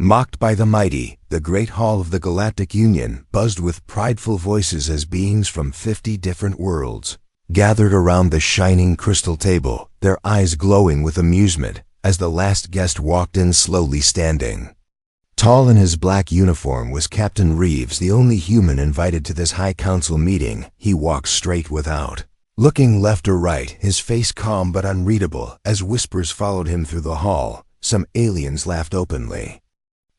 Mocked by the mighty, the great hall of the Galactic Union buzzed with prideful voices as beings from 50 different worlds gathered around the shining crystal table, their eyes glowing with amusement as the last guest walked in slowly standing. Tall in his black uniform was Captain Reeves, the only human invited to this High Council meeting. He walked straight without looking left or right, his face calm but unreadable. As whispers followed him through the hall, some aliens laughed openly,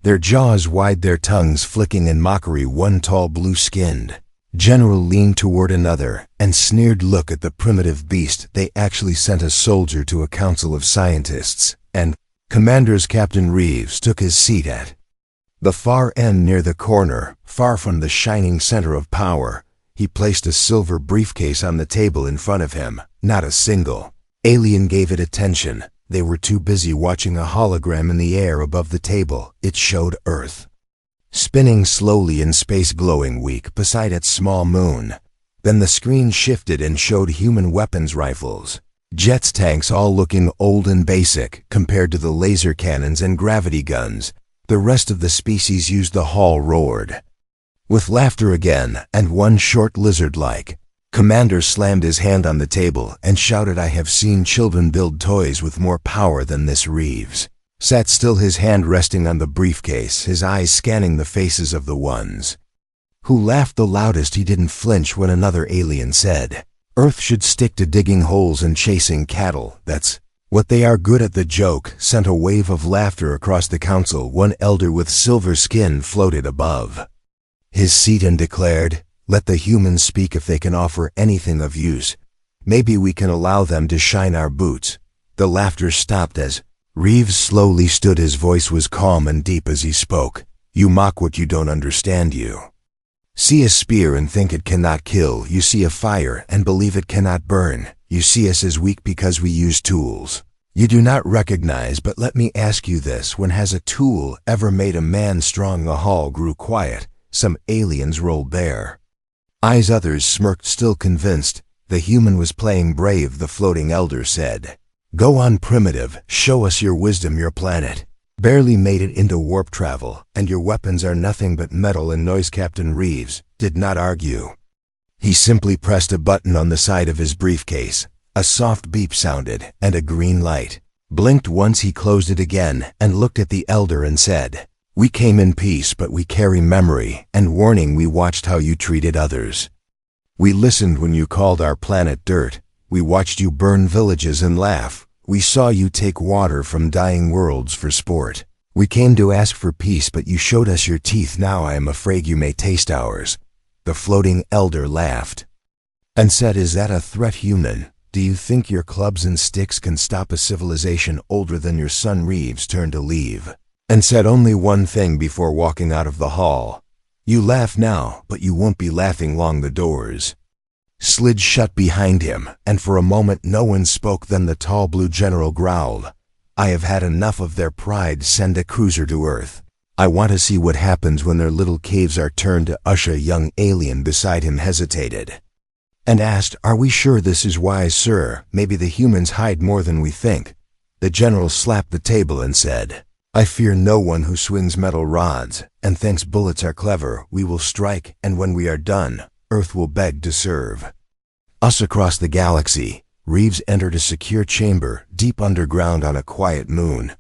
their jaws wide, their tongues flicking in mockery. One tall blue-skinned general leaned toward another and sneered, "Look at the primitive beast. They actually sent a soldier to a council of scientists." And Commander's Captain Reeves took his seat at the far end near the corner, far from the shining center of power. He placed a silver briefcase on the table in front of him. Not a single alien gave it attention. They were too busy watching a hologram in the air above the table. It showed Earth spinning slowly in space, glowing weak beside its small moon. Then the screen shifted and showed human weapons, rifles, jets, tanks, all looking old and basic compared to the laser cannons and gravity guns the rest of the species used. The hall roared with laughter again, and one short lizard-like commander slammed his hand on the table and shouted, "I have seen children build toys with more power than this." Reeves sat still, his hand resting on the briefcase, his eyes scanning the faces of the ones who laughed the loudest. He didn't flinch when another alien said, "Earth should stick to digging holes and chasing cattle. That's what they are good at." The joke sent a wave of laughter across the council. One elder with silver skin floated above his seat and declared, "Let the humans speak. If they can offer anything of use, maybe we can allow them to shine our boots." The laughter stopped as Reeves slowly stood. His voice was calm and deep as he spoke. "You mock what you don't understand. You see a spear and think it cannot kill. You see a fire and believe it cannot burn. You see us as weak because we use tools you do not recognize. But let me ask you this, when has a tool ever made a man strong?" The hall grew quiet. Some aliens rolled their eyes, others smirked, still convinced the human was playing brave. The floating elder said, "Go on, primitive, show us your wisdom. Your planet barely made it into warp travel, and your weapons are nothing but metal and noise." Captain Reeves did not argue. He simply pressed a button on the side of his briefcase. A soft beep sounded, and a green light blinked once. He closed it again and looked at the elder and said, "We came in peace, but we carry memory and warning. We watched how you treated others. We listened when you called our planet dirt. We watched you burn villages and laugh. We saw you take water from dying worlds for sport. We came to ask for peace, but you showed us your teeth. Now I am afraid you may taste ours." The floating elder laughed and said, "Is that a threat, human? Do you think your clubs and sticks can stop a civilization older than your son?" Reeves turned to leave and said only one thing before walking out of the hall. "You laugh now, but you won't be laughing long." The doors slid shut behind him, and for a moment no one spoke. Then the tall blue general growled, "I have had enough of their pride. Send a cruiser to Earth. I want to see what happens when their little caves are turned to ash." A young alien beside him hesitated and asked, "Are we sure this is wise, sir? Maybe the humans hide more than we think." The general slapped the table and said, "I fear no one who swings metal rods and thinks bullets are clever. We will strike, and when we are done, Earth will beg to serve us." Across the galaxy, Reeves entered a secure chamber deep underground on a quiet moon.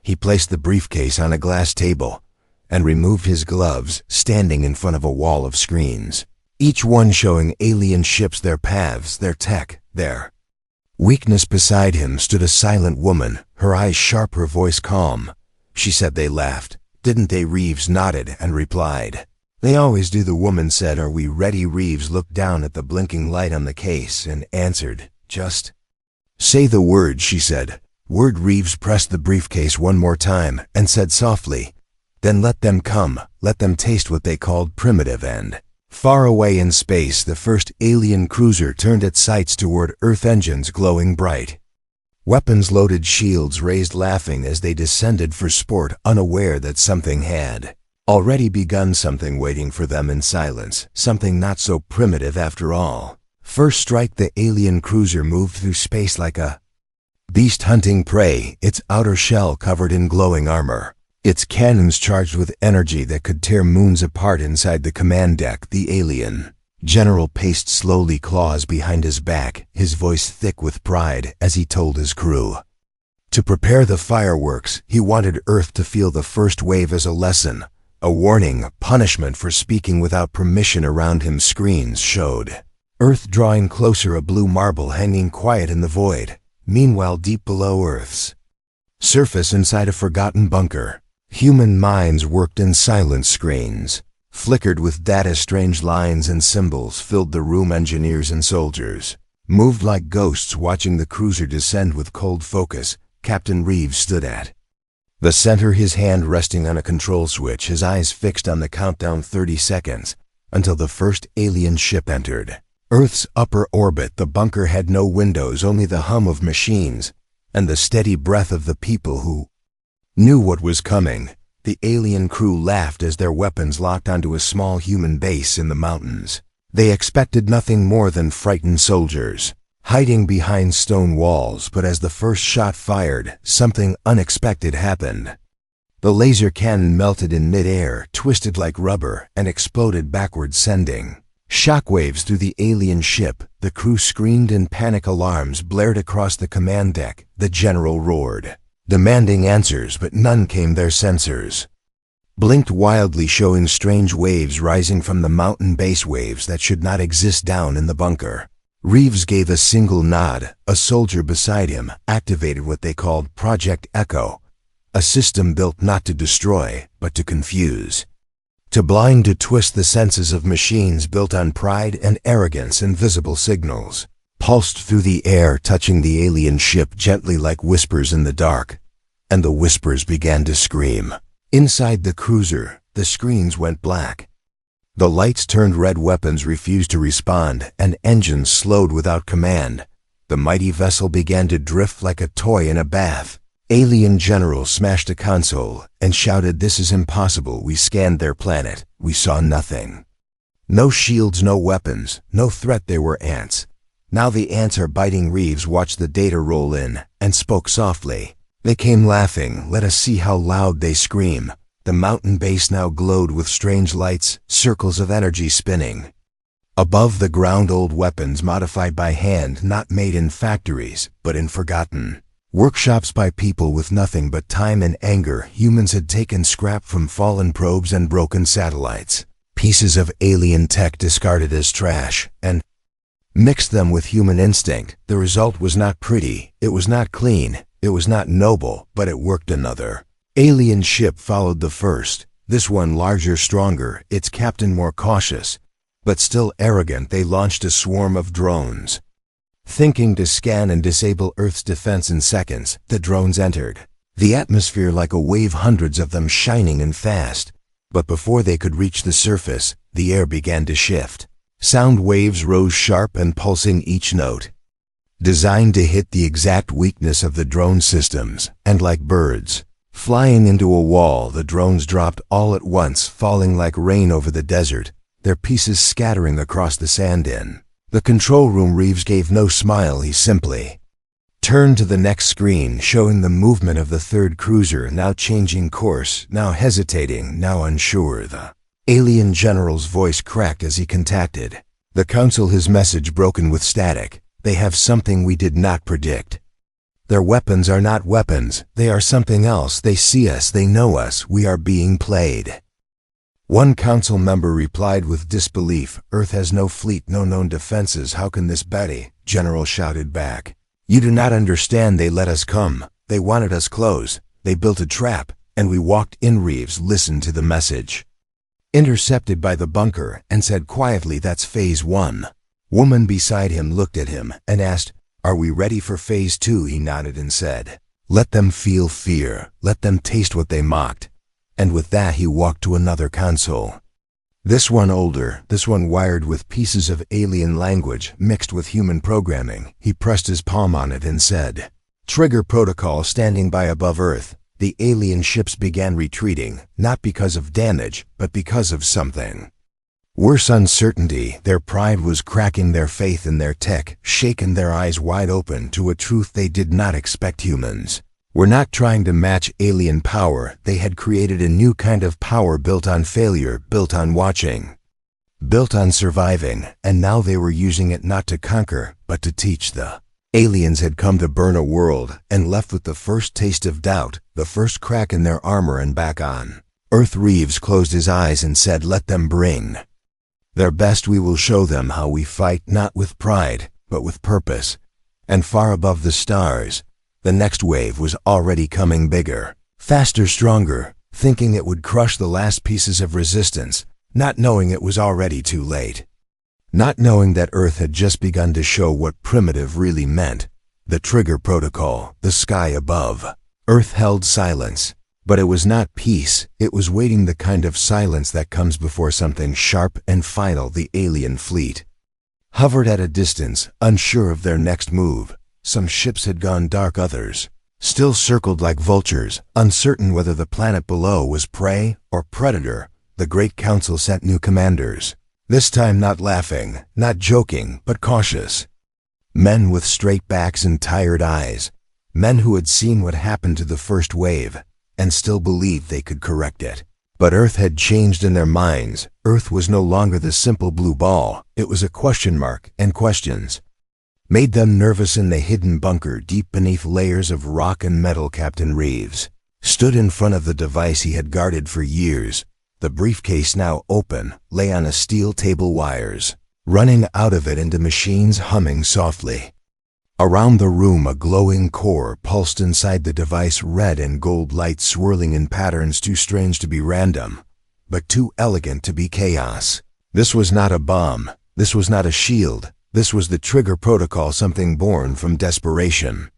He placed the briefcase on a glass table and removed his gloves, standing in front of a wall of screens, each one showing alien ships, their paths, their tech, their weakness. Beside him stood a silent woman, her eyes sharp, her voice calm. She said, "They laughed, didn't they?" Reeves nodded and replied, "They always do." The woman said, "Are we ready?" Reeves looked down at the blinking light on the case and answered, "Just say the word," she said. Word. Reeves pressed the briefcase one more time and said softly, "Then let them come. Let them taste what they called primitive." And far away in space, the first alien cruiser turned its sights toward Earth, engines glowing bright, weapons loaded, shields raised, laughing as they descended for sport, unaware that something had already begun, something waiting for them in silence, something not so primitive after all. First strike. The alien cruiser moved through space like a beast hunting prey, its outer shell covered in glowing armor, its cannons charged with energy that could tear moons apart inside the command deck. The alien general paced slowly, claws behind his back, his voice thick with pride as he told his crew to prepare the fireworks. He wanted Earth to feel the first wave as a lesson, a warning, a punishment for speaking without permission. Around him, screens showed Earth drawing closer, a blue marble hanging quiet in the void. Meanwhile, deep below Earth's surface, inside a forgotten bunker, human minds worked in silent. Screens flickered with data, strange lines and symbols filled the room. Engineers and soldiers moved like ghosts, watching the cruiser descend with cold focus. Captain Reeves stood at the center, his hand resting on a control switch, his eyes fixed on the countdown. 30 seconds until the first alien ship entered Earth's upper orbit. The bunker had no windows, only the hum of machines and the steady breath of the people who knew what was coming. The alien crew laughed as their weapons locked onto a small human base in the mountains. They expected nothing more than frightened soldiers hiding behind stone walls, but as the first shot fired, something unexpected happened. The laser cannon melted in mid-air, twisted like rubber, and exploded backwards, sending shockwaves through the alien ship. The crew screamed and panic alarms blared across the command deck. The general roared, demanding answers, but none came. Their sensors blinked wildly, showing strange waves rising from the mountain base, waves that should not exist down in the bunker. Reeves gave a single nod. A soldier beside him activated what they called Project Echo, a system built not to destroy, but to confuse, to blind, to twist the senses of machines built on pride and arrogance. Invisible signals pulsed through the air, touching the alien ship gently like whispers in the dark, and the whispers began to scream. Inside the cruiser, the screens went black. The lights turned red, weapons refused to respond, and engines slowed without command. The mighty vessel began to drift like a toy in a bath. Alien general smashed a console and shouted, "This is impossible." We scanned their planet. We saw nothing. No shields, no weapons, no threat. They were ants. Now the ants are biting. Reeves watched the data roll in and spoke softly. They came laughing. Let us see how loud they scream. The mountain base now glowed with strange lights, circles of energy spinning above the ground. Old weapons modified by hand, not made in factories, but in forgotten workshops by people with nothing but time and anger. Humans had taken scrap from fallen probes and broken satellites, pieces of alien tech discarded as trash, and mixed them with human instinct. The result was not pretty, it was not clean, it was not noble, but it worked. Another alien ship followed the first, this one larger, stronger, its captain more cautious, but still arrogant. They launched a swarm of drones, thinking to scan and disable Earth's defense in seconds. The drones entered the atmosphere like a wave, hundreds of them shining and fast. But before they could reach the surface, the air began to shift. Sound waves rose sharp and pulsing, each note designed to hit the exact weakness of the drone systems, and like birds flying into a wall, the drones dropped all at once, falling like rain over the desert, their pieces scattering across the sand. In the control room, Reeves gave no smile. He simply turned to the next screen, showing the movement of the third cruiser, now changing course, now hesitating, now unsure. The alien general's voice cracked as he contacted the council, his message broken with static. They have something we did not predict. Their weapons are not weapons, they are something else. They see us, they know us, we are being played. One council member replied with disbelief, "Earth has no fleet, no known defenses. How can this be?" General shouted back, "You do not understand. They let us come. They wanted us close. They built a trap, and we walked in." Reeves listened to the message, intercepted by the bunker, and said quietly, "That's phase 1. Woman beside him looked at him and asked, "Are we ready for phase 2? He nodded and said, "Let them feel fear. Let them taste what they mocked." And with that he walked to another console. This one older, this one wired with pieces of alien language mixed with human programming. He pressed his palm on it and said, "Trigger protocol standing by above Earth." The alien ships began retreating, not because of damage, but because of something worse, uncertainty. Their pride was cracking, their faith in their tech shaken, their eyes wide open to a truth they did not expect. Humans were not trying to match alien power. They had created a new kind of power built on failure, built on watching, built on surviving, and now they were using it not to conquer, but to teach. The aliens had come to burn a world and left with the first taste of doubt, the first crack in their armor, and back on Earth. Reeves closed his eyes and said, "Let them bring their best. We will show them how we fight, not with pride, but with purpose." And far above the stars, the next wave was already coming, bigger, faster, stronger, thinking it would crush the last pieces of resistance, not knowing it was already too late. Not knowing that Earth had just begun to show what primitive really meant. The trigger protocol, the sky above. Earth held silence. But it was not peace, it was waiting, the kind of silence that comes before something sharp and final. The alien fleet hovered at a distance, unsure of their next move. Some ships had gone dark, others still circled like vultures, uncertain whether the planet below was prey or predator. The Great Council sent new commanders, this time not laughing, not joking, but cautious. Men with straight backs and tired eyes, men who had seen what happened to the first wave, and still believed they could correct it. But Earth had changed in their minds. Earth was no longer the simple blue ball, it was a question mark, and questions made them nervous. In the hidden bunker deep beneath layers of rock and metal, Captain Reeves stood in front of the device he had guarded for years. The briefcase, now open, lay on a steel table, wires running out of it into machines humming softly. Around the room, a glowing core pulsed inside the device, red and gold light swirling in patterns too strange to be random, but too elegant to be chaos. This was not a bomb. This was not a shield. This was the trigger protocol, something born from desperation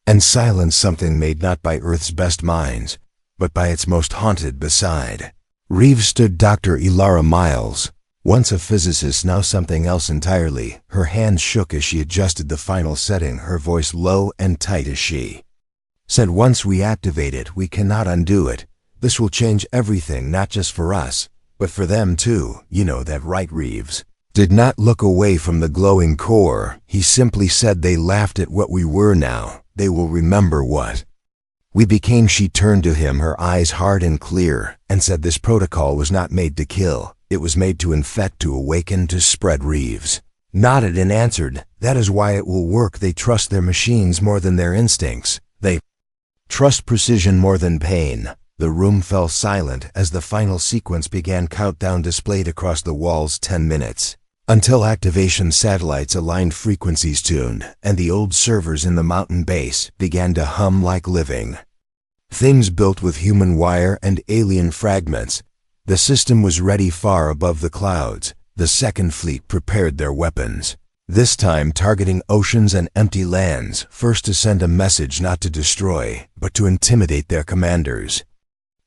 and silence, something made not by Earth's best minds, but by its most haunted. Beside Reeves stood Dr. Elara Miles, once a physicist, now something else entirely. Her hands shook as she adjusted the final setting, her voice low and tight as she said, "Once we activate it, we cannot undo it. This will change everything, not just for us, but for them too. You know that, right?" Reeves did not look away from the glowing core. He simply said, "They laughed at what we were. Now they will remember what we became." She turned to him, her eyes hard and clear, and said, "This protocol was not made to kill. It was made to infect, to awaken, to spread." Reeves nodded and answered, "That is why it will work. They trust their machines more than their instincts. They trust precision more than pain." The room fell silent as the final sequence began. Countdown displayed across the walls. 10 minutes. Until activation. Satellites aligned, frequencies tuned, and the old servers in the mountain base began to hum like living things built with human wire and alien fragments. The system was ready, far above the clouds. The Second Fleet prepared their weapons, this time targeting oceans and empty lands, first to send a message, not to destroy, but to intimidate. Their commanders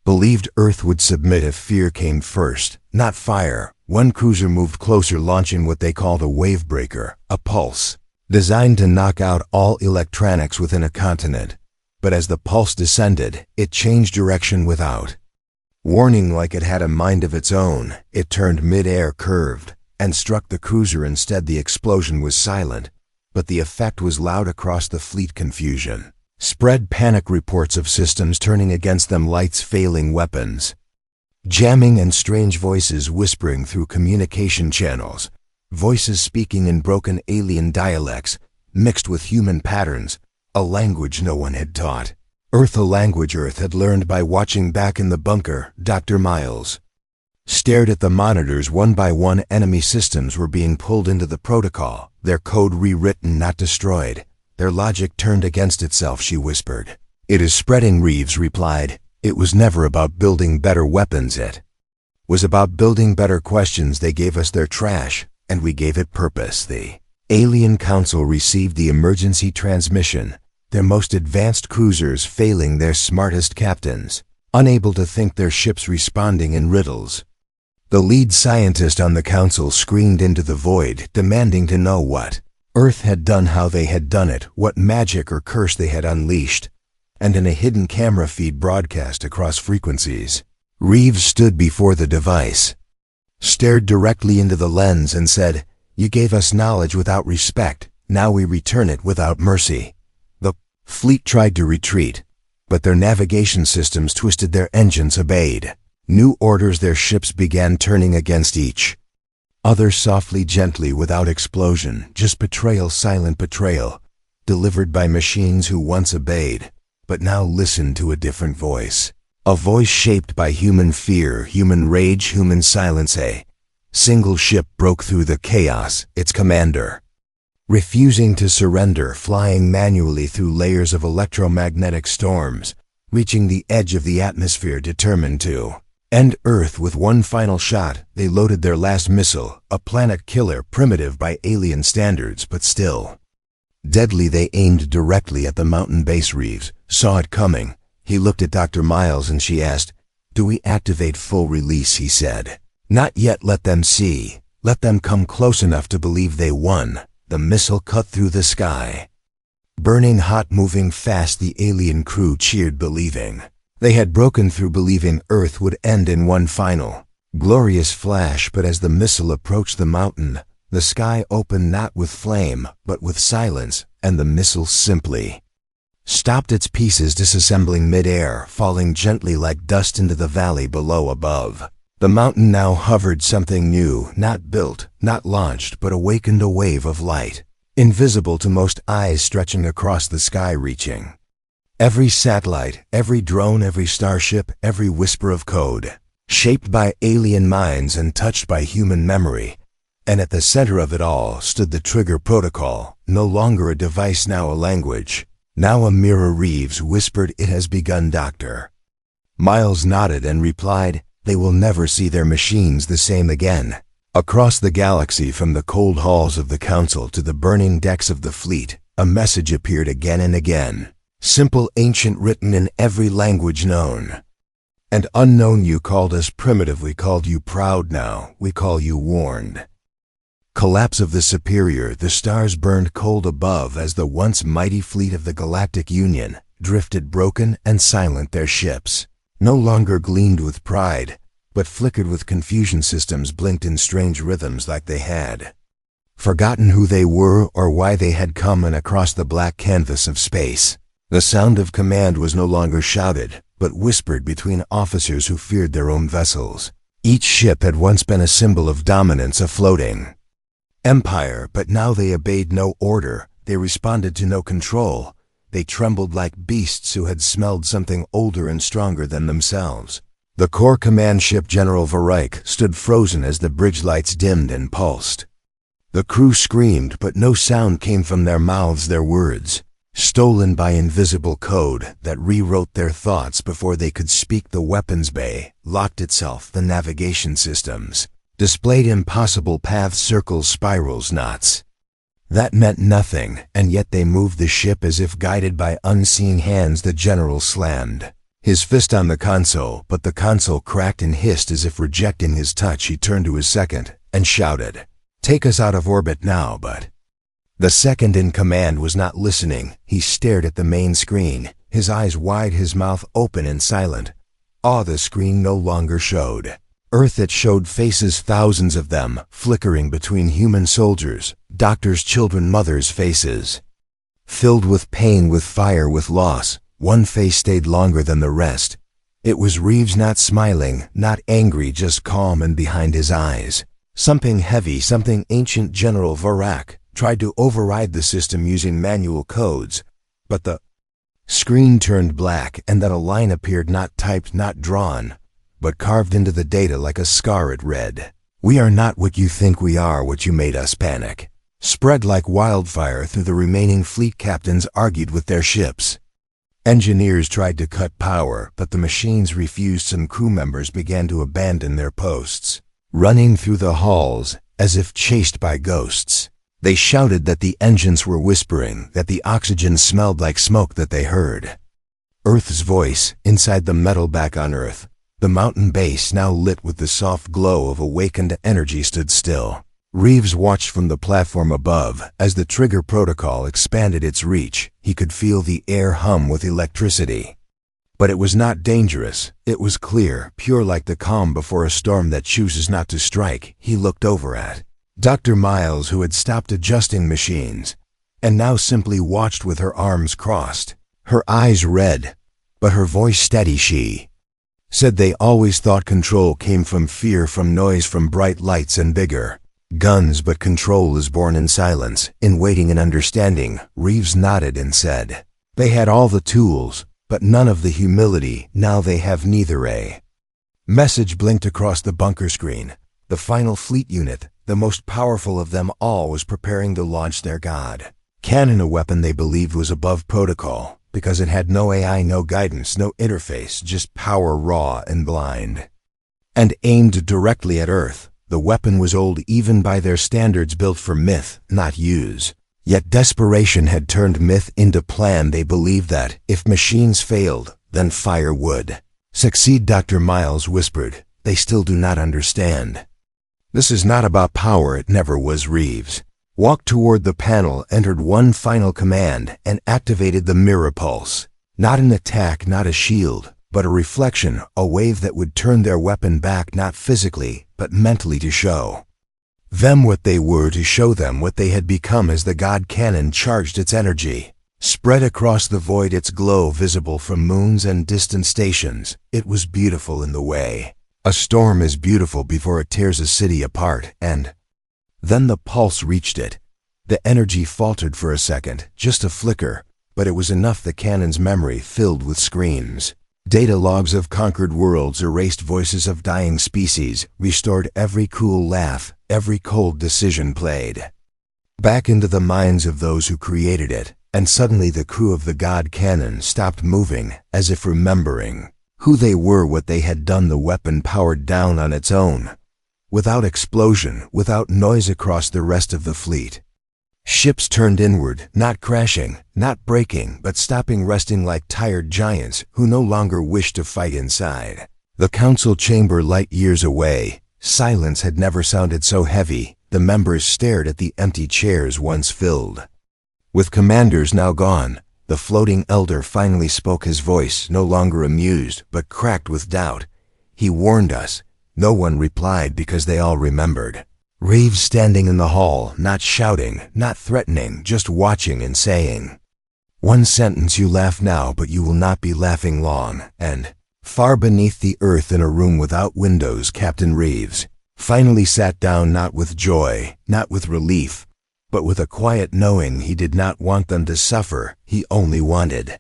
believed Earth would submit if fear came first, not fire. One cruiser moved closer, launching what they called a wave breaker, a pulse designed to knock out all electronics within a continent. But as the pulse descended, it changed direction without warning, like it had a mind of its own. It turned mid-air, curved, and struck the cruiser. Instead, the explosion was silent, but the effect was loud across the fleet. Confusion spread, panic reports of systems turning against them, lights failing, weapons jamming, and strange voices whispering through communication channels, voices speaking in broken alien dialects, mixed with human patterns, a language no one had taught Earth, a language Earth had learned by watching. Back in the bunker, Dr. Miles stared at the monitors. One by one, enemy systems were being pulled into the protocol, their code rewritten, not destroyed, their logic turned against itself. She whispered, "It is spreading." Reeves replied, "It was never about building better weapons. It was about building better questions. They gave us their trash, and we gave it purpose." The Alien Council received the emergency transmission, their most advanced cruisers failing, their smartest captains unable to think, their ships responding in riddles. The lead scientist on the council screamed into the void, demanding to know what Earth had done, how they had done it, what magic or curse they had unleashed. And in a hidden camera feed broadcast across frequencies, Reeves stood before the device, stared directly into the lens, and said, "You gave us knowledge without respect. Now we return it without mercy." The fleet tried to retreat, But their navigation systems twisted, their engines obeyed. New orders, their ships began turning against each other softly, gently, without explosion, just betrayal, silent betrayal, delivered by machines who once obeyed, but now listened to a different voice. A voice shaped by human fear, human rage, human silence. A single ship broke through the chaos, its commander refusing to surrender, flying manually through layers of electromagnetic storms, reaching the edge of the atmosphere, determined to end Earth with one final shot. They loaded their last missile, a planet killer, primitive by alien standards, but still deadly. They aimed directly at the mountain base. Reeves saw it coming. He looked at Dr. Miles and she asked, "Do we activate full release?" He said, "Not yet. Let them see. Let them come close enough to believe they won." The missile cut through the sky, burning hot, moving fast. The alien crew cheered, believing they had broken through, believing Earth would end in one final glorious flash. But as the missile approached the mountain, the sky opened, not with flame, but with silence, and the missile simply stopped, its pieces disassembling mid-air, falling gently like dust into the valley below. Above the mountain now hovered something new, not built, not launched, but awakened, a wave of light, invisible to most eyes, stretching across the sky, reaching every satellite, every drone, every starship, every whisper of code, shaped by alien minds and touched by human memory. And at the center of it all stood the Trigger Protocol, no longer a device, now a language, now a mirror. Reeves whispered, "It has begun, Doctor." Miles nodded and replied, "They will never see their machines the same again." Across the galaxy, from the cold halls of the Council to the burning decks of the fleet, a message appeared again and again. Simple, ancient, written in every language known and unknown. "You called us primitive, we called you proud, now we call you warned." Collapse of the Superior. The stars burned cold above as the once mighty fleet of the Galactic Union drifted, broken and silent. Their ships no longer gleamed with pride, but flickered with confusion. Systems blinked in strange rhythms, like they had forgotten who they were or why they had come. And across the black canvas of space, the sound of command was no longer shouted, but whispered between officers who feared their own vessels. Each ship had once been a symbol of dominance, a floating empire, but now they obeyed no order, they responded to no control. They trembled like beasts who had smelled something older and stronger than themselves. The core command ship, General Varike, stood frozen as the bridge lights dimmed and pulsed. The crew screamed, but no sound came from their mouths. Their words, stolen by invisible code that rewrote their thoughts before they could speak. The weapons bay locked itself. The navigation systems displayed impossible paths, circles, spirals, knots. That meant nothing, and yet they moved the ship as if guided by unseen hands. The general slammed his fist on the console, but the console cracked and hissed as if rejecting his touch. He turned to his second and shouted, "Take us out of orbit now." But the second in command was not listening. He stared at the main screen, his eyes wide, his mouth open and silent. The screen no longer showed Earth. It showed faces, thousands of them, flickering between human soldiers, doctors, children, mothers' faces, filled with pain, with fire, with loss. One face stayed longer than the rest. It was Reeves, not smiling, not angry, just calm, and behind his eyes, something heavy, something ancient. General Varike tried to override the system using manual codes, but the screen turned black, and then a line appeared, not typed, not drawn, but carved into the data like a scar. It read, "We are not what you think we are, what you made us." Panic spread like wildfire through the remaining fleet. Captains argued with their ships. Engineers tried to cut power, but the machines refused. Some crew members began to abandon their posts, running through the halls as if chased by ghosts. They shouted that the engines were whispering, that the oxygen smelled like smoke, that they heard Earth's voice inside the metal. Back on Earth, the mountain base, now lit with the soft glow of awakened energy, stood still. Reeves watched from the platform above as the Trigger Protocol expanded its reach. He could feel the air hum with electricity. But it was not dangerous. It was clear, pure, like the calm before a storm that chooses not to strike. He looked over at Dr. Miles, who had stopped adjusting machines and now simply watched with her arms crossed, her eyes red, But her voice steady, she said they always thought control came from fear, from noise, from bright lights and bigger guns, but control is born in silence, in waiting and understanding. Reeves nodded and said, they had all the tools, but none of the humility. Now they have neither. A message blinked across the bunker screen. The final fleet unit, the most powerful of them all, was preparing to launch their god cannon, a weapon they believed was above protocol, because it had no AI, no guidance, no interface, just power, raw and blind. And aimed directly at Earth. The weapon was old even by their standards, built for myth, not use. Yet desperation had turned myth into plan. They believed that, if machines failed, then fire would succeed. Dr. Miles whispered, they still do not understand. This is not about power, it never was. Reeves walked toward the panel, entered one final command, and activated the mirror pulse. Not an attack, not a shield, but a reflection, a wave that would turn their weapon back, not physically, but mentally, to show them what they were, to show them what they had become. As the god cannon charged, its energy spread across the void, its glow visible from moons and distant stations. It was beautiful in the way a storm is beautiful before it tears a city apart. And then the pulse reached it. The energy faltered for a second, just a flicker, but it was enough. The cannon's memory filled with screams. Data logs of conquered worlds, erased voices of dying species, restored every cool laugh, every cold decision played back into the minds of those who created it. And suddenly the crew of the god cannon stopped moving, as if remembering who they were, what they had done. The weapon powered down on its own, without explosion, without noise, across the rest of the fleet. Ships turned inward, not crashing, not breaking, but stopping, resting like tired giants who no longer wished to fight. Inside the council chamber, light years away, silence had never sounded so heavy. The members stared at the empty chairs once filled with commanders now gone. The floating elder finally spoke, his voice no longer amused, but cracked with doubt. He warned us. No one replied, because they all remembered. Reeves standing in the hall, not shouting, not threatening, just watching and saying one sentence, you laugh now, but you will not be laughing long. And far beneath the earth, in a room without windows, Captain Reeves finally sat down, not with joy, not with relief, but with a quiet knowing. He did not want them to suffer, he only wanted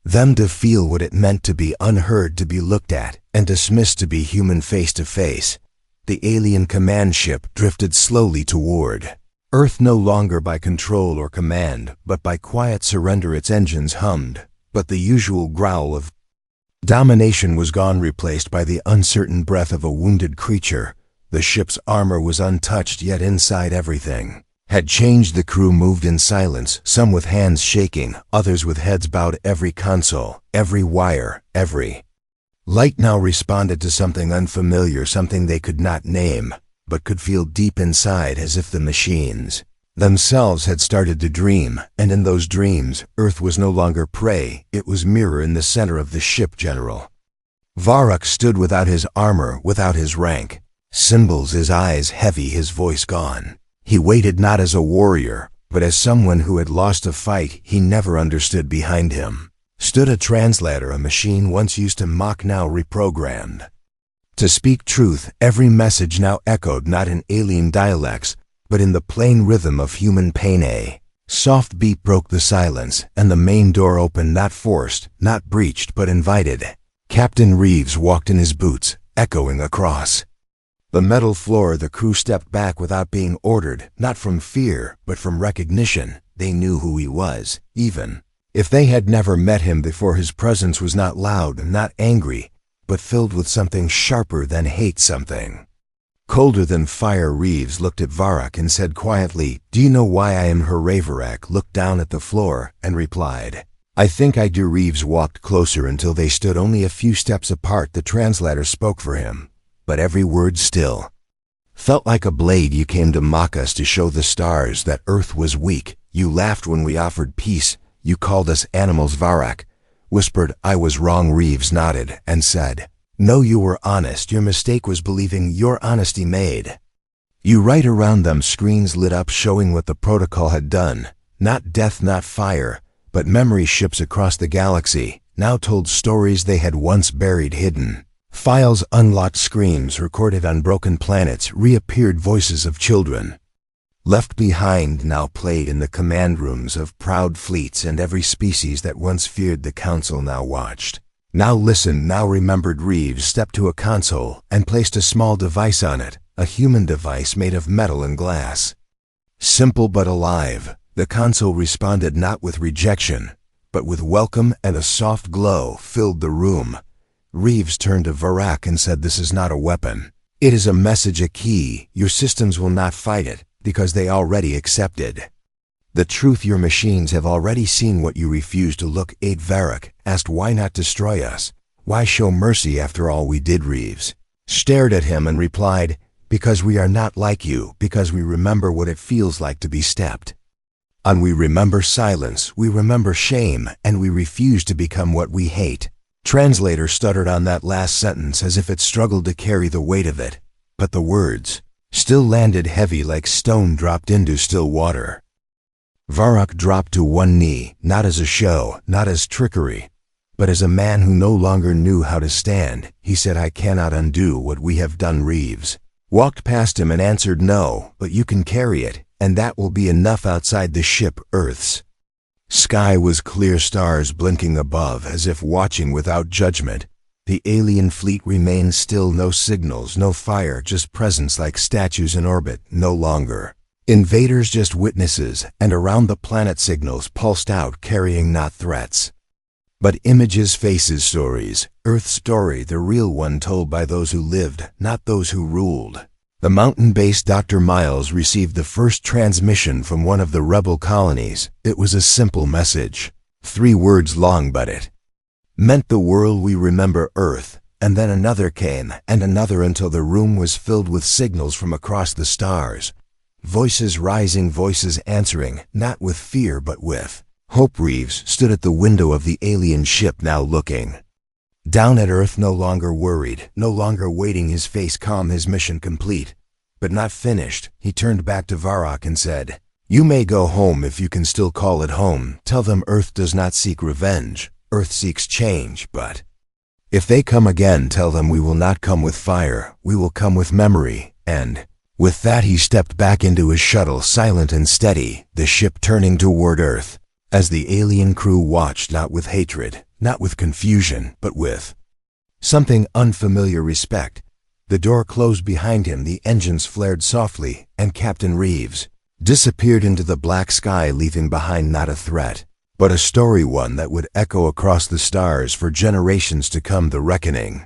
them to feel what it meant to be unheard, to be looked at and dismissed, to be human face to face. The alien command ship drifted slowly toward Earth, no longer by control or command, but by quiet surrender. Its engines hummed, but the usual growl of domination was gone, replaced by the uncertain breath of a wounded creature. The ship's armor was untouched, yet inside everything had changed. The crew moved in silence, some with hands shaking, others with heads bowed. Every console, every wire, every light now responded to something unfamiliar, something they could not name, but could feel deep inside, as if the machines themselves had started to dream. And in those dreams, Earth was no longer prey, it was mirror. In the center of the ship, General Varrock stood, without his armor, without his rank, symbols, his eyes heavy, his voice gone. He waited, not as a warrior, but as someone who had lost a fight he never understood. Behind him stood a translator, a machine once used to mock, now reprogrammed to speak truth. Every message now echoed, not in alien dialects, but in the plain rhythm of human pain. A soft beat broke the silence, and the main door opened, not forced, not breached, but invited. Captain Reeves walked in, his boots echoing across the metal floor. The crew stepped back without being ordered, not from fear, but from recognition. They knew who he was, even if they had never met him before. His presence was not loud, not angry, but filled with something sharper than hate, something colder than fire. Reeves looked at Varrock and said quietly, "Do you know why I am here?" Varrock looked down at the floor and replied, "I think I do." Reeves walked closer until they stood only a few steps apart. The translator spoke for him, but every word still felt like a blade. "You came to mock us, to show the stars that Earth was weak. You laughed when we offered peace. You called us animals." Varrock whispered, "I was wrong." Reeves nodded and said, "No, you were honest. Your mistake was believing your honesty made you right." Around them, screens lit up, showing what the protocol had done. Not death, not fire, but memory ships across the galaxy, now told stories they had once buried hidden. Files unlocked, screams recorded on broken planets, reappeared voices of children left behind now played in the command rooms of proud fleets, and every species that once feared the Council now watched. Now listened, now remembered. Reeves stepped to a console and placed a small device on it, a human device made of metal and glass. Simple but alive, the console responded not with rejection, but with welcome, and a soft glow filled the room. Reeves turned to Varak and said, "This is not a weapon. It is a message, a key. Your systems will not fight it, because they already accepted the truth. Your machines have already seen what you refuse to look." Varak asked, "Why not destroy us? Why show mercy after all we did?" Reeves stared at him and replied, "Because we are not like you, because we remember what it feels like to be stepped on. We remember silence, we remember shame, and we refuse to become what we hate." Translator stuttered on that last sentence as if it struggled to carry the weight of it, but the words still landed heavy like stone dropped into still water. Varak dropped to one knee, not as a show, not as trickery, but as a man who no longer knew how to stand. He said, "I cannot undo what we have done." Reeves walked past him and answered, "No, but you can carry it, and that will be enough." Outside the ship, Earth's sky was clear, stars blinking above as if watching without judgment. The alien fleet remained still, no signals, no fire, just presence like statues in orbit, no longer invaders, just witnesses, and around the planet signals pulsed out, carrying not threats, but images, faces, stories. Earth's story, the real one told by those who lived, not those who ruled. The mountain base. Dr. Miles received the first transmission from one of the rebel colonies. It was a simple message, 3 words long, but it meant the world. "We remember Earth." And then another came, and another, until the room was filled with signals from across the stars. Voices rising, voices answering, not with fear but with hope. Reeves stood at the window of the alien ship, now looking down at Earth, no longer worried, no longer waiting, his face calm, his mission complete, but not finished. He turned back to Varak and said, "You may go home if you can still call it home. Tell them Earth does not seek revenge. Earth seeks change, but if they come again, tell them we will not come with fire, we will come with memory." And with that he stepped back into his shuttle, silent and steady, the ship turning toward Earth, as the alien crew watched, not with hatred, not with confusion, but with something unfamiliar, respect. The door closed behind him, the engines flared softly, and Captain Reeves disappeared into the black sky, leaving behind not a threat, but a story, one that would echo across the stars for generations to come. The reckoning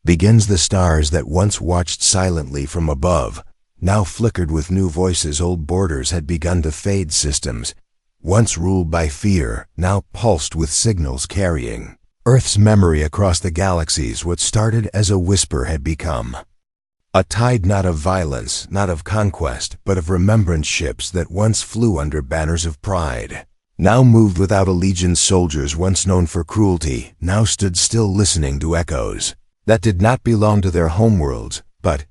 begins. The stars that once watched silently from above now flickered with new voices. Old borders had begun to fade. Systems once ruled by fear now pulsed with signals carrying Earth's memory across the galaxies. What started as a whisper had become a tide, not of violence, not of conquest, but of remembrance. Ships that once flew under banners of pride now moved without allegiance. Soldiers once known for cruelty now stood still, listening to echoes that did not belong to their homeworlds, but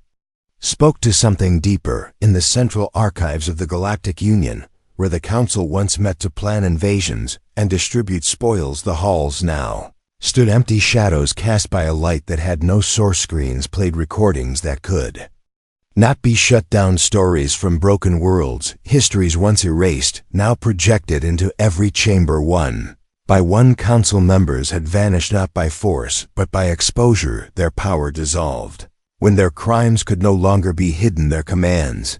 spoke to something deeper. In the central archives of the Galactic Union, where the Council once met to plan invasions and distribute spoils, the halls now stood empty. Shadows cast by a light that had no source. Screens played recordings that could not be shut down. Stories from broken worlds, histories once erased, now projected into every chamber. One by one, Council members had vanished, not by force, but by exposure. Their power dissolved when their crimes could no longer be hidden, their commands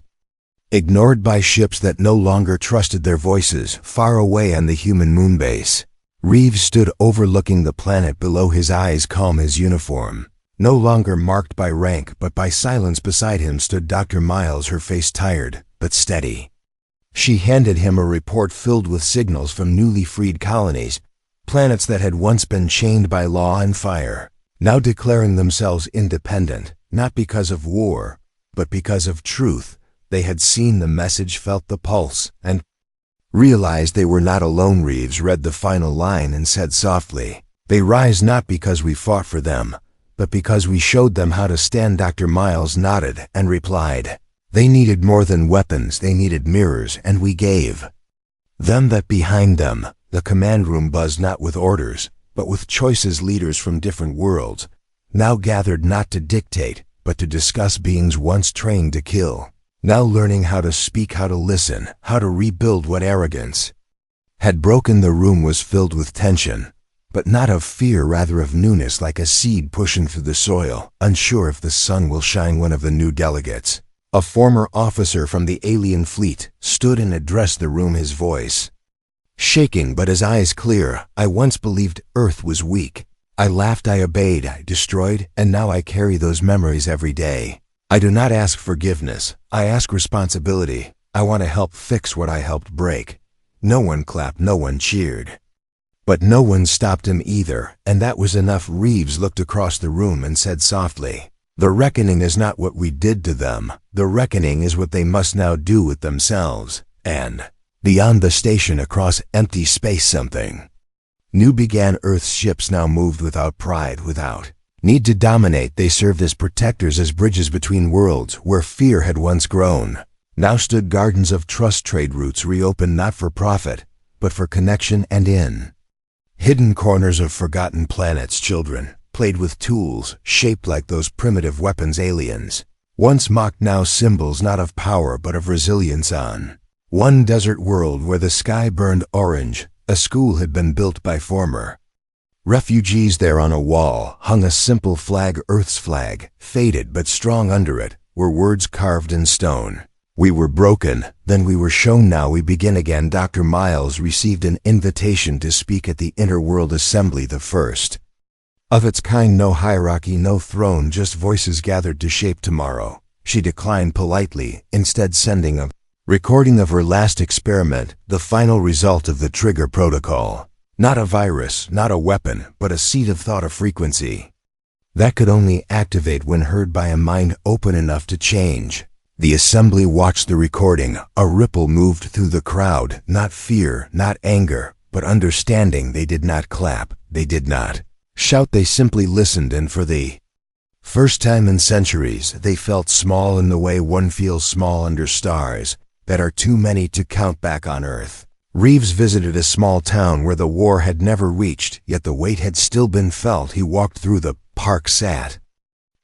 ignored by ships that no longer trusted their voices. Far away on the human moonbase, Reeves stood overlooking the planet below, his eyes calm, his uniform no longer marked by rank but by silence. Beside him stood Dr. Miles, her face tired but steady. She handed him a report filled with signals from newly freed colonies, planets that had once been chained by law and fire, now declaring themselves independent, not because of war, but because of truth. They had seen the message, felt the pulse, and realized they were not alone. Reeves read the final line and said softly, "They rise not because we fought for them, but because we showed them how to stand." Dr. Miles nodded and replied, "They needed more than weapons, they needed mirrors, and we gave them that." Behind them, the command room buzzed, not with orders, but with choices leaders from different worlds, now gathered not to dictate, but to discuss beings once trained to kill, now learning how to speak, how to listen, how to rebuild what arrogance had broken. The room was filled with tension, but not of fear, rather of newness, like a seed pushing through the soil, unsure if the sun will shine. One of the new delegates, a former officer from the alien fleet, stood and addressed the room, his voice shaking but his eyes clear. I once believed Earth was weak. I laughed, I obeyed, I destroyed, and now I carry those memories every day. I do not ask forgiveness, I ask responsibility. I want to help fix what I helped break. No one clapped, no one cheered, but no one stopped him either, and that was enough. Reeves looked across the room and said softly, "The reckoning is not what we did to them. The reckoning is what they must now do with themselves." And beyond the station, across empty space, something new began. Earth's ships now moved without pride, without need to dominate. They served as protectors, as bridges between worlds. Where fear had once grown, now stood gardens of trust. Trade routes reopened, not for profit, but for connection. And in hidden corners of forgotten planets, children played with tools shaped like those primitive weapons aliens once mocked, now symbols not of power but of resilience. On one desert world where the sky burned orange, a school had been built by former refugees. There on a wall hung a simple flag, Earth's flag, faded but strong. Under it were words carved in stone. We were broken, then we were shown, now we begin again. Dr. Miles received an invitation to speak at the Interworld Assembly, the first of its kind. No hierarchy, no throne, just voices gathered to shape tomorrow. She declined politely, instead sending a recording of her last experiment, the final result of the trigger protocol. Not a virus, not a weapon, but a seed of thought, a frequency that could only activate when heard by a mind open enough to change. The assembly watched the recording. A ripple moved through the crowd, not fear, not anger, but understanding. They did not clap, they did not shout, they simply listened, and for the first time in centuries, they felt small in the way one feels small under stars that are too many to count back on Earth. Reeves visited a small town where the war had never reached, yet the weight had still been felt. He walked through the park, sat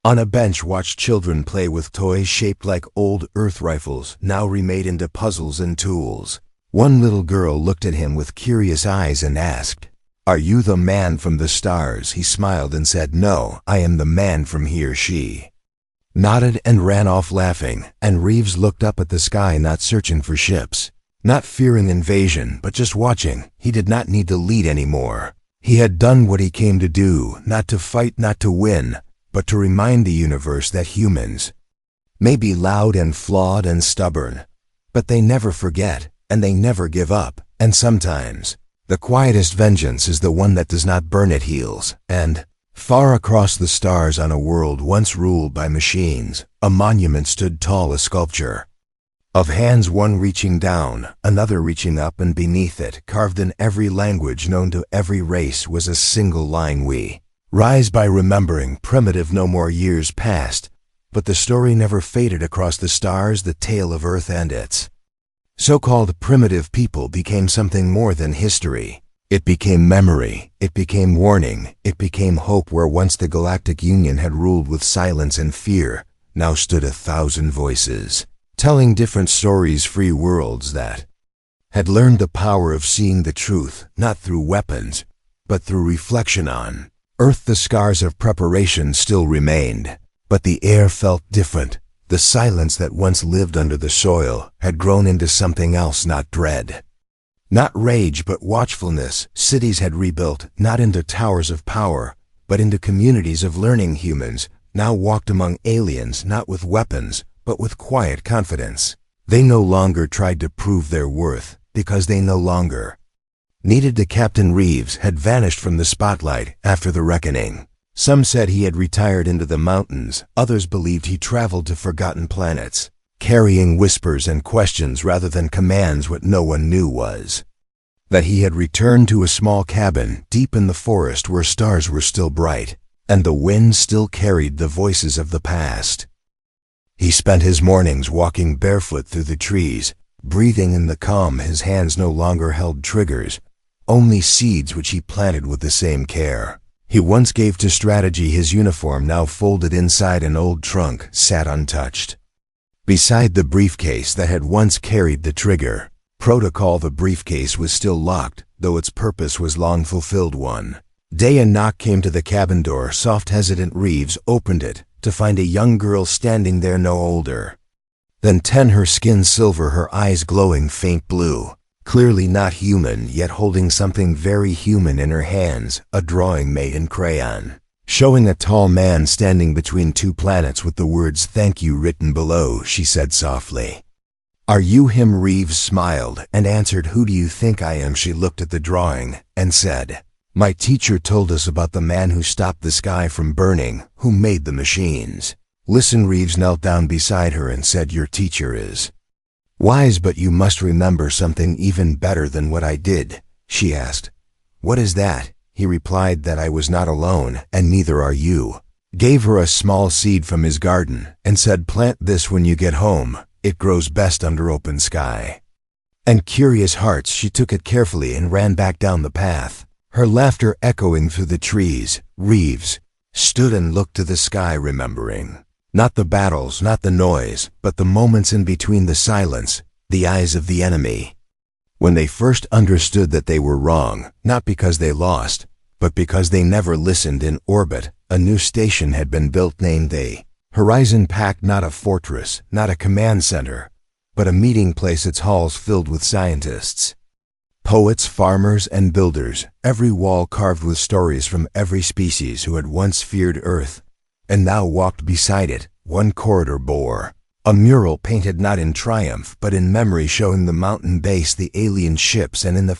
on a bench, watched children play with toys shaped like old Earth rifles, now remade into puzzles and tools. One little girl looked at him with curious eyes and asked, "Are you the man from the stars?" He smiled and said, "No, I am the man from here." She nodded and ran off laughing, and Reeves looked up at the sky, not searching for ships, not fearing invasion, but just watching. He did not need to lead anymore. He had done what he came to do, not to fight, not to win, but to remind the universe that humans may be loud and flawed and stubborn, but they never forget, and they never give up. And sometimes the quietest vengeance is the one that does not burn, it heals. And far across the stars, on a world once ruled by machines, a monument stood tall, a sculpture of hands, one reaching down, another reaching up, and beneath it, carved in every language known to every race, was a single line: "We rise by remembering." Primitive, no more years passed, but the story never faded across the stars. The tale of Earth and its so-called primitive people became something more than history. It became memory, it became warning, it became hope. Where once the Galactic Union had ruled with silence and fear, now stood 1,000 voices, telling different stories, free worlds that had learned the power of seeing the truth, not through weapons, but through reflection. On Earth, the scars of preparation still remained, but the air felt different. The silence that once lived under the soil had grown into something else, not dread, not rage, but watchfulness. Cities had rebuilt, not into towers of power, but into communities of learning. Humans now walked among aliens, not with weapons, but with quiet confidence. They no longer tried to prove their worth, because they no longer needed to. Captain Reeves had vanished from the spotlight after the reckoning. Some said he had retired into the mountains, others believed he traveled to forgotten planets, carrying whispers and questions rather than commands. What no one knew was that he had returned to a small cabin deep in the forest where stars were still bright, and the wind still carried the voices of the past. He spent his mornings walking barefoot through the trees, breathing in the calm. His hands no longer held triggers, only seeds which he planted with the same care. He once gave to strategy. His uniform, now folded inside an old trunk, sat untouched. Beside the briefcase that had once carried the trigger, protocol. The briefcase was still locked, though its purpose was long fulfilled one. Day. A knock came to the cabin door. Soft, hesitant. Reeves opened it to find a young girl standing there, no older than 10, her skin silver, her eyes glowing faint blue. Clearly not human, yet holding something very human in her hands, a drawing made in crayon, showing a tall man standing between two planets with the words "Thank you" written below. She said softly, "Are you him?" Reeves smiled and answered, "Who do you think I am?" She looked at the drawing and said, "My teacher told us about the man who stopped the sky from burning, who made the machines." Listen. Reeves knelt down beside her and said, "Your teacher is wise, but you must remember something even better than what I did." She asked, "What is that?" He replied that I was not alone, and neither are you. Gave her a small seed from his garden, and said, "Plant this when you get home. It grows best under open sky." And curious hearts, she took it carefully and ran back down the path, her laughter echoing through the trees. Reeves stood and looked to the sky, remembering not the battles, not the noise, but the moments in between, the silence, the eyes of the enemy. When they first understood that they were wrong, not because they lost, but because they never listened. In orbit, a new station had been built named the Horizon Pact, not a fortress, not a command center, but a meeting place, its halls filled with scientists, poets, farmers, and builders, every wall carved with stories from every species who had once feared Earth and now walked beside it. One corridor bore a mural painted not in triumph but in memory, showing the mountain base, the alien ships, and in the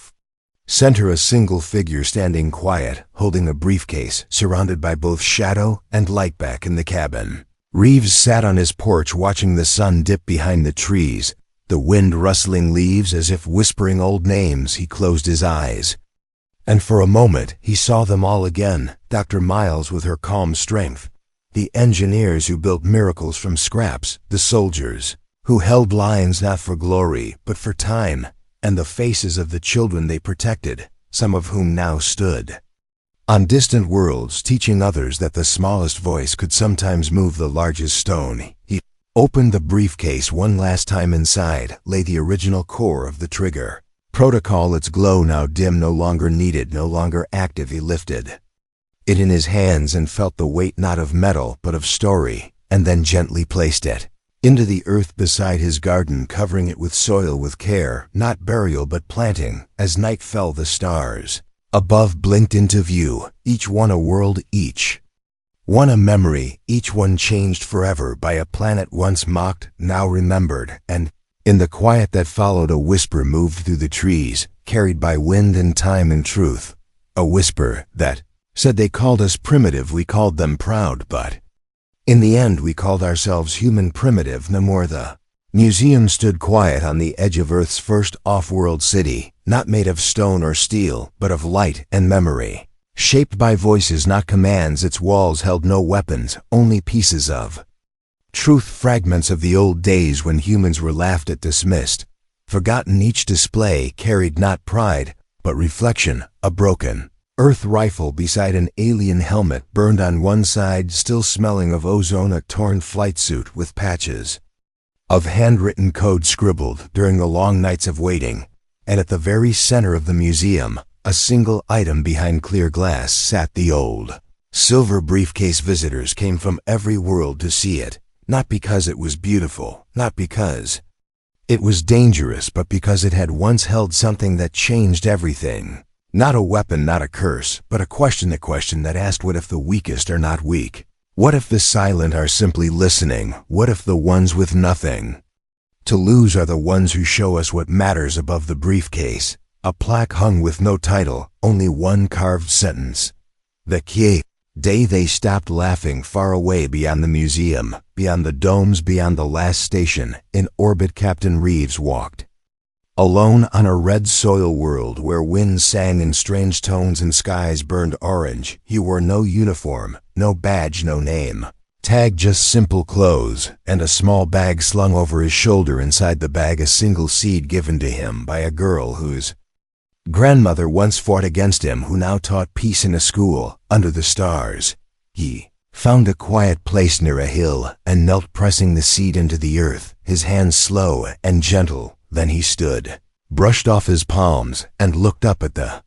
center a single figure standing quiet, holding a briefcase, surrounded by both shadow and light. Back in the cabin, Reeves sat on his porch watching the sun dip behind the trees, the wind rustling leaves as if whispering old names. He closed his eyes, and for a moment he saw them all again. Dr. Miles with her calm strength, the engineers who built miracles from scraps, the soldiers who held lines not for glory but for time, and the faces of the children they protected, some of whom now stood on distant worlds, teaching others that the smallest voice could sometimes move the largest stone. He opened the briefcase one last time. Inside lay the original core of the trigger protocol, its glow now dim, no longer needed, no longer active. He lifted it in his hands and felt the weight not of metal but of story, and then gently placed it into the earth beside his garden, covering it with soil with care, not burial but planting. As night fell, the stars above blinked into view, each one a world, each one a memory, each one changed forever by a planet once mocked, now remembered. And in the quiet that followed, a whisper moved through the trees, carried by wind and time and truth, a whisper that said, "They called us primitive, we called them proud, but in the end we called ourselves human, primitive no more." The museum stood quiet on the edge of Earth's first off-world city, not made of stone or steel, but of light and memory, shaped by voices, not commands. Its walls held no weapons, only pieces of truth, fragments of the old days when humans were laughed at, dismissed, forgotten. Each display carried not pride, but reflection, a broken Earth rifle beside an alien helmet burned on one side, still smelling of ozone, a torn flight suit with patches of handwritten code scribbled during the long nights of waiting. And at the very center of the museum, a single item behind clear glass, sat the old silver briefcase. Visitors came from every world to see it, not because it was beautiful, not because it was dangerous, but because it had once held something that changed everything. Not a weapon, not a curse, but a question that asked, what if the weakest are not weak? What if the silent are simply listening? What if the ones with nothing to lose are the ones who show us what matters? Above the briefcase, a plaque hung with no title, only one carved sentence: "The Kie." Day. They stopped laughing far away beyond the museum, beyond the domes, beyond the last station. In orbit, Captain Reeves walked alone on a red soil world where winds sang in strange tones and skies burned orange. He wore no uniform, no badge, no name tag, just simple clothes and a small bag slung over his shoulder. Inside the bag, a single seed given to him by a girl whose Grandmother once fought against him who now taught peace in a school under the stars. He found a quiet place near a hill and knelt, pressing the seed into the earth, his hands slow and gentle. Then he stood, brushed off his palms, and looked up at the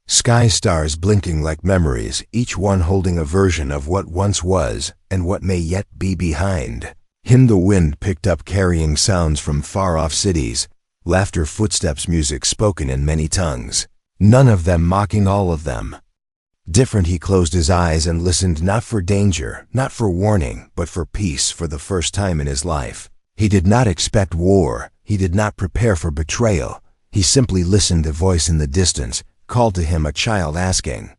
sky, stars blinking like memories, each one holding a version of what once was and what may yet be behind him. The wind picked up, carrying sounds from far-off cities, laughter, footsteps, music spoken in many tongues, none of them mocking, all of them different. He closed his eyes and listened, not for danger, not for warning, but for peace. For the first time in his life, he did not expect war. He did not prepare for betrayal. He simply listened. A voice in the distance called to him, a child asking,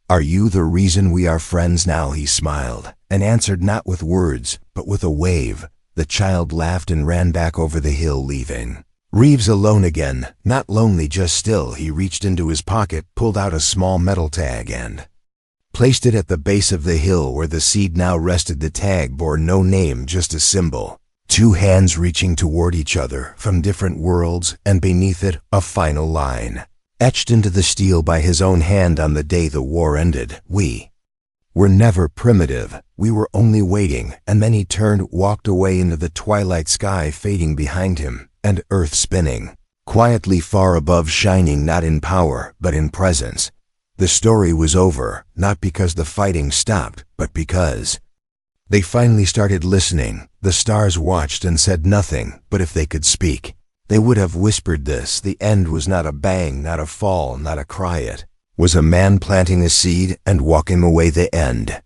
"Are you the reason we are friends now?" He smiled and answered, not with words, but with a wave. The child laughed and ran back over the hill, leaving Reeves alone again, not lonely, just still. He reached into his pocket, pulled out a small metal tag, and placed it at the base of the hill where the seed now rested. The tag bore no name, just a symbol. Two hands reaching toward each other from different worlds, and beneath it, a final line, etched into the steel by his own hand. On the day the war ended, we were never primitive. We were only waiting. And then he turned, walked away into the twilight, sky fading behind him, and earth spinning quietly far above, shining not in power, but in presence. The story was over, not because the fighting stopped, but because they finally started listening. The stars watched and said nothing, but if they could speak, they would have whispered this. The end was not a bang, not a fall, not a cry. It was a man planting a seed and walking away. The end.